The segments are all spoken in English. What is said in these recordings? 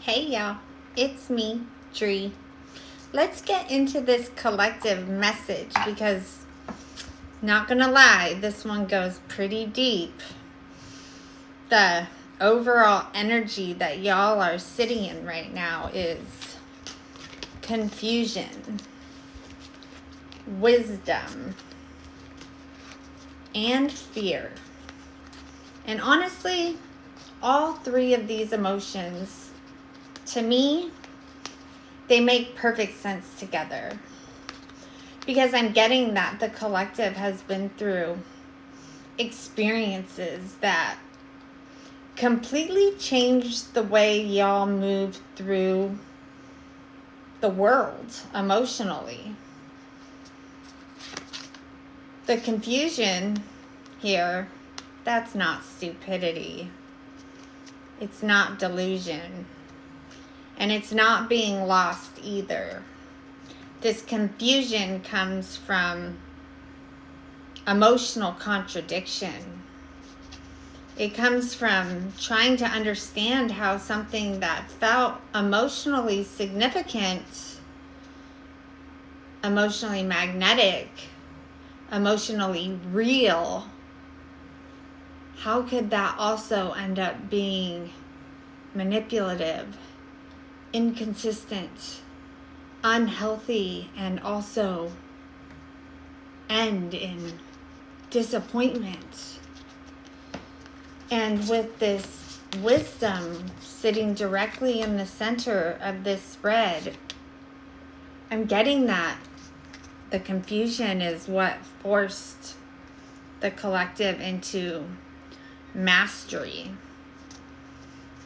Hey y'all, it's me, Dree. Let's get into this collective message because, not gonna lie, this one goes pretty deep. The overall energy that y'all are sitting in right now is confusion, wisdom, and fear. And honestly, all three of these emotions, to me, they make perfect sense together. Because I'm getting that the collective has been through experiences that completely changed the way y'all move through the world emotionally. The confusion here, that's not stupidity. It's not delusion. And it's not being lost either. This confusion comes from emotional contradiction. It comes from trying to understand how something that felt emotionally significant, emotionally magnetic, emotionally real, how could that also end up being manipulative, inconsistent, unhealthy, and also end in disappointment? And with this wisdom sitting directly in the center of this spread, I'm getting that the confusion is what forced the collective into mastery.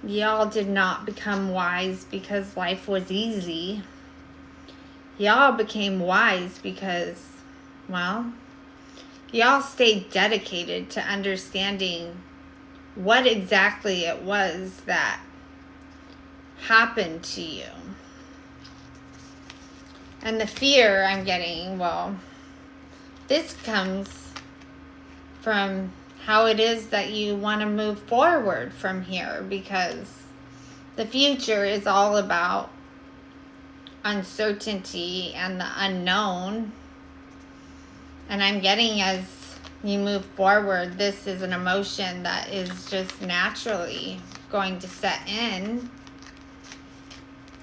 Y'all did not become wise because life was easy. Y'all became wise because, well, y'all stayed dedicated to understanding what exactly it was that happened to you. And the fear I'm getting, well, this comes from how it is that you want to move forward from here, because the future is all about uncertainty and the unknown. And I'm getting, as you move forward, this is an emotion that is just naturally going to set in.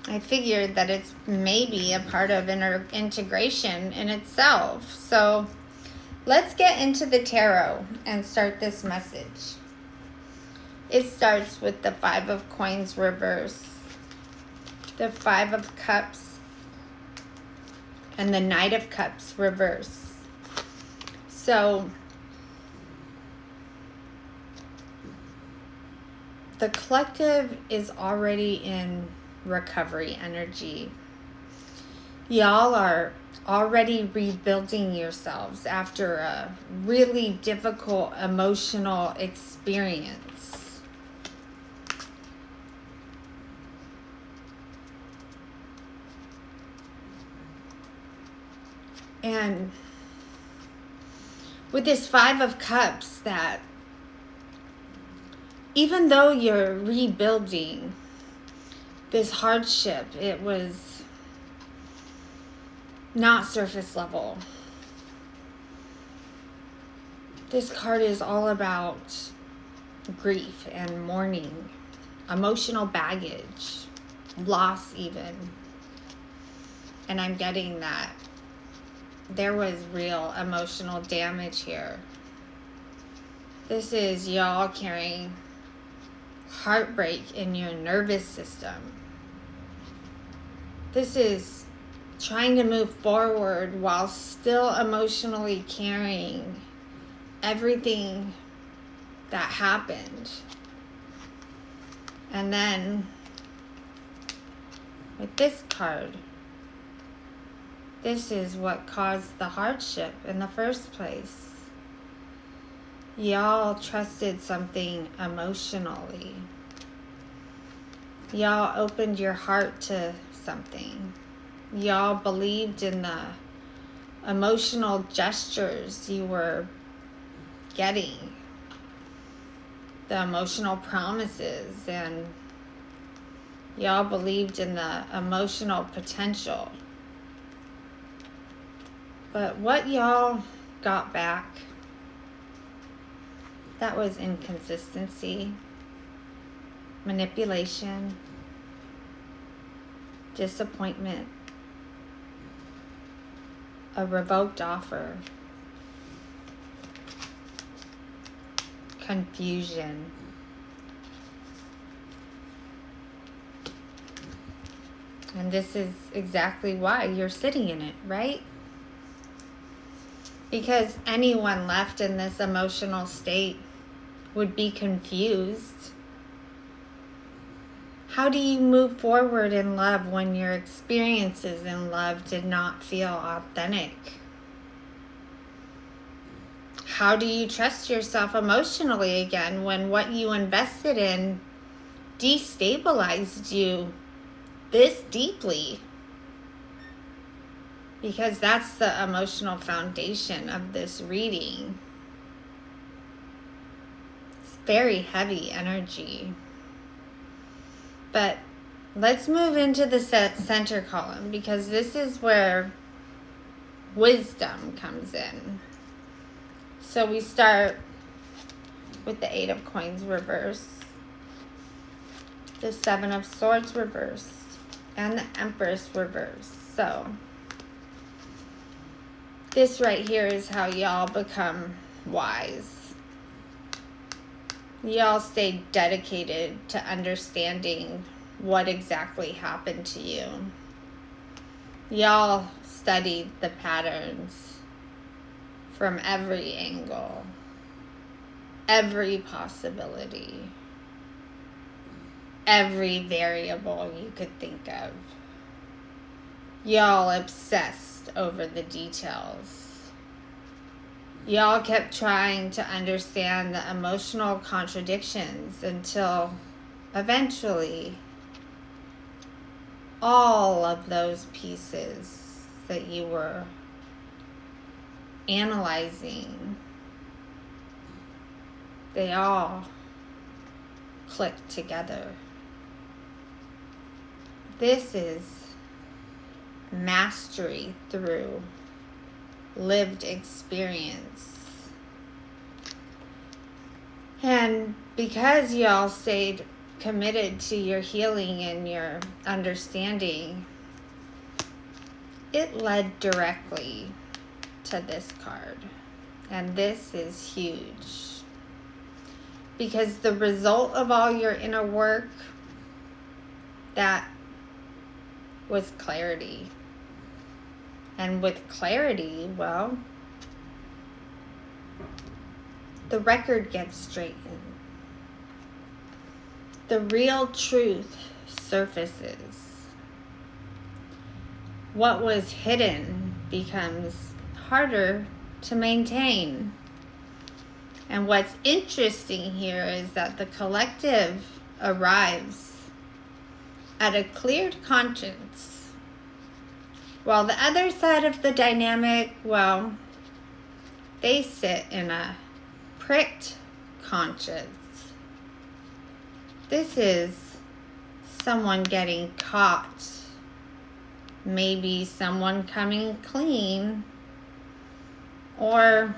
I figured that it's maybe a part of integration in itself. So let's get into the tarot and start this message. It starts with the Five of Coins reverse, the Five of Cups, and the Knight of Cups reverse. So the collective is already in recovery energy. Y'all are already rebuilding yourselves after a really difficult emotional experience. And with this Five of Cups, that even though you're rebuilding this hardship, it was not surface level. This card is all about grief and mourning, emotional baggage, loss even. And I'm getting that there was real emotional damage here. This is y'all carrying heartbreak in your nervous system. This is trying to move forward while still emotionally carrying everything that happened. And then with this card, this is what caused the hardship in the first place. Y'all trusted something emotionally. Y'all opened your heart to something. Y'all believed in the emotional gestures you were getting, the emotional promises, and Y'all believed in the emotional potential. But what y'all got back, that was inconsistency, manipulation, disappointment, a revoked offer, confusion. And this is exactly why you're sitting in it, right? Because anyone left in this emotional state would be confused. How do you move forward in love when your experiences in love did not feel authentic? How do you trust yourself emotionally again when what you invested in destabilized you this deeply? Because that's the emotional foundation of this reading. It's very heavy energy. But let's move into the center column, because this is where wisdom comes in. So we start with the 8 of Coins reversed, the 7 of Swords reversed, and the Empress reversed. So this right here is how y'all become wise. Y'all stay dedicated to understanding what exactly happened to you. Y'all studied the patterns from every angle, every possibility, every variable you could think of. Y'all obsessed over the details. Y'all kept trying to understand the emotional contradictions until eventually all of those pieces that you were analyzing, they all clicked together. This is mastery through lived experience. And because y'all stayed committed to your healing and your understanding, it led directly to this card. And this is huge, because the result of all your inner work, that was clarity. And with clarity, well, the record gets straightened. The real truth surfaces. What was hidden becomes harder to maintain. And what's interesting here is that the collective arrives at a cleared conscience, while the other side of the dynamic, well, they sit in a pricked conscience. This is someone getting caught, maybe someone coming clean, or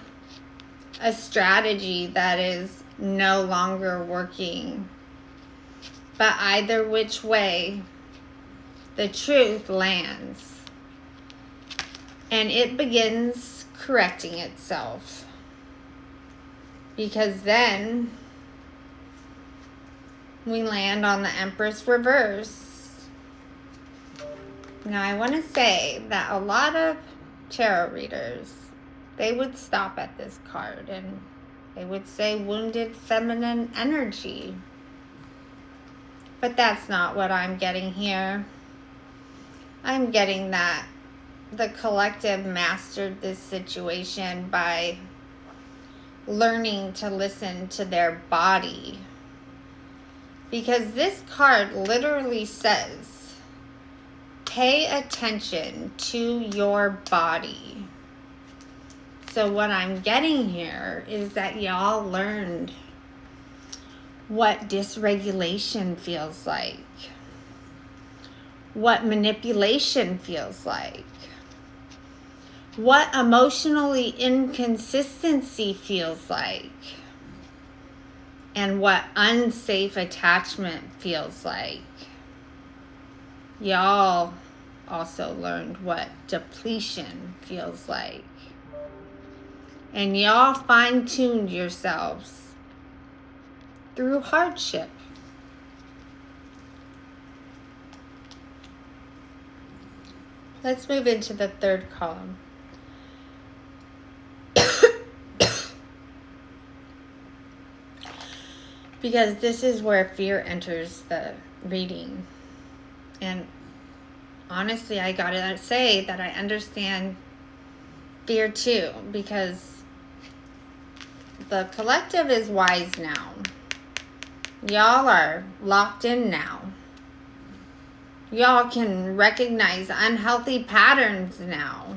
a strategy that is no longer working. But either which way, the truth lands. And it begins correcting itself. Because then we land on the Empress reverse. Now I want to say that a lot of tarot readers, they would stop at this card and they would say wounded feminine energy. But that's not what I'm getting here. I'm getting that the collective mastered this situation by learning to listen to their body. Because this card literally says, pay attention to your body. So what I'm getting here is that y'all learned what dysregulation feels like. what manipulation feels like, what emotionally inconsistency feels like, and what unsafe attachment feels like. Y'all also learned what depletion feels like. And y'all fine-tuned yourselves through hardship. Let's move into the third column. Because this is where fear enters the reading. And honestly, I gotta say that I understand fear too, because the collective is wise now. Y'all are locked in now. Y'all can recognize unhealthy patterns now.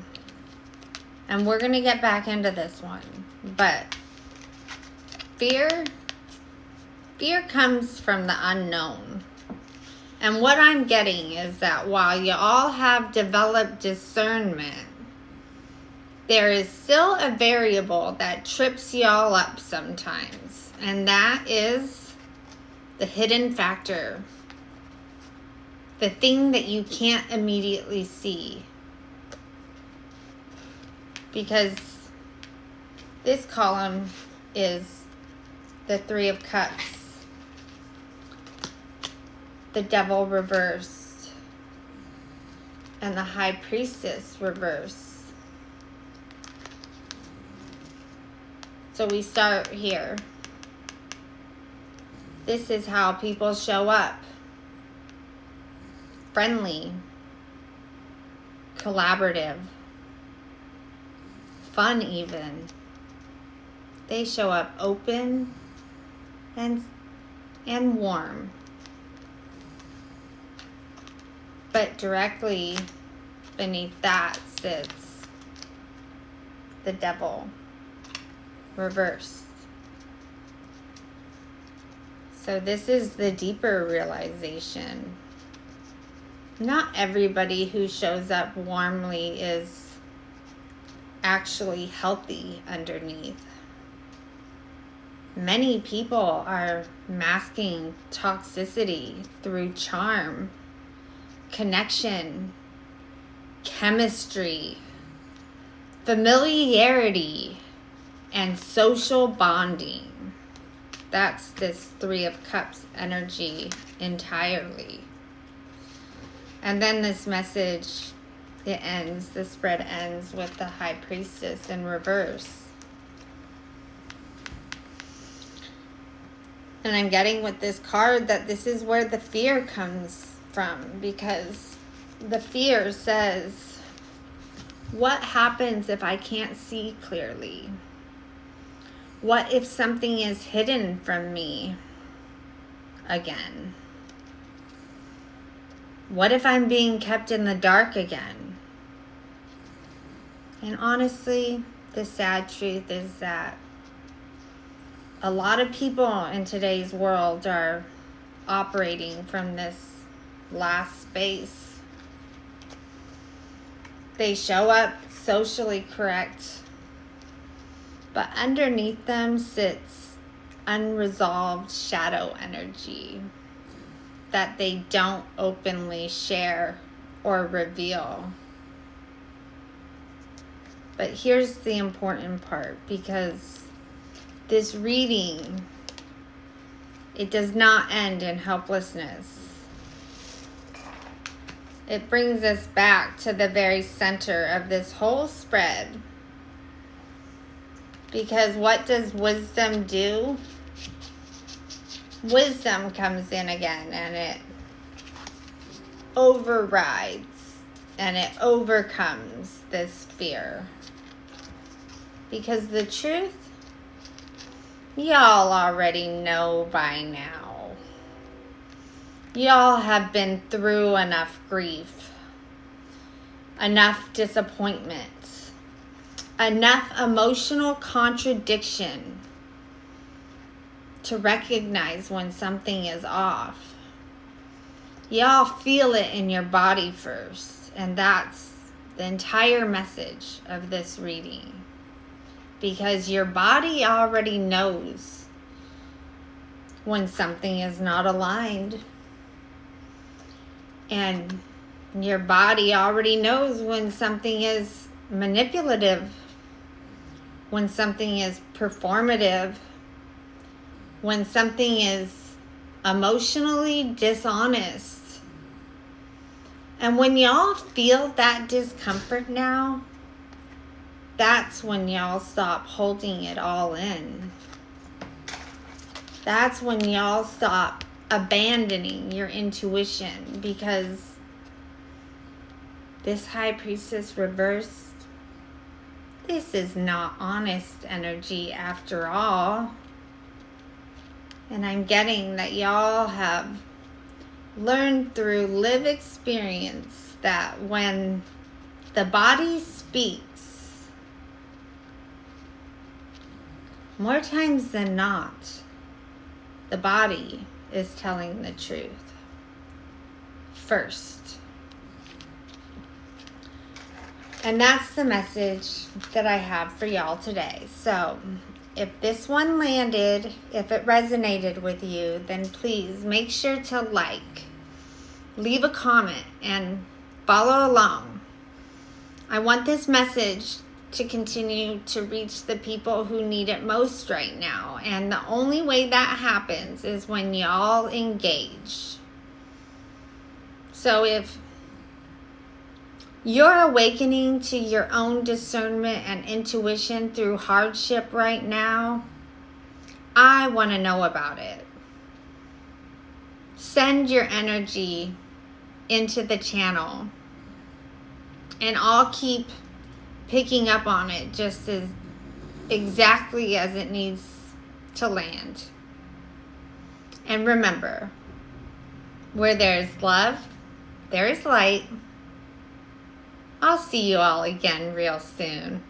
And we're gonna get back into this one. But fear comes from the unknown. And what I'm getting is that while you all have developed discernment, there is still a variable that trips y'all up sometimes. And that is the hidden factor. The thing that you can't immediately see. Because this column is the Three of Cups. The Devil reversed, and the High Priestess reversed. So we start here. This is how people show up. Friendly, collaborative, fun even. They show up open and warm. But directly beneath that sits the Devil, reversed. So this is the deeper realization. Not everybody who shows up warmly is actually healthy underneath. Many people are masking toxicity through charm, connection, chemistry, familiarity, and social bonding. That's this Three of Cups energy entirely. And then this message, the spread ends with the High Priestess in reverse. And I'm getting with this card that this is where the fear comes from, because the fear says, what happens if I can't see clearly? What if something is hidden from me again? What if I'm being kept in the dark again? And honestly, the sad truth is that a lot of people in today's world are operating from this last space. They show up socially correct, but underneath them sits unresolved shadow energy that they don't openly share or reveal. But here's the important part, because this reading, it does not end in helplessness. It brings us back to the very center of this whole spread. Because what does wisdom do? Wisdom comes in again, and it overrides and it overcomes this fear. Because the truth, y'all already know by now. Y'all have been through enough grief, enough disappointment, enough emotional contradiction to recognize when something is off. Y'all feel it in your body first. And that's the entire message of this reading. Because your body already knows when something is not aligned. And your body already knows when something is manipulative, when something is performative, when something is emotionally dishonest. And when y'all feel that discomfort now, that's when y'all stop holding it all in. That's when y'all stop abandoning your intuition, because this High Priestess reversed, this is not honest energy after all. And I'm getting that y'all have learned through lived experience that when the body speaks, more times than not, the body is telling the truth first. And that's the message that I have for y'all today. So if this one landed, if it resonated with you, then please make sure to like, leave a comment, and follow along. I want this message to continue to reach the people who need it most right now. And the only way that happens is when y'all engage. So if you're awakening to your own discernment and intuition through hardship right now, I want to know about it. Send your energy into the channel, and I'll keep picking up on it just as exactly as it needs to land. And remember, where there's love, there is light. I'll see you all again real soon.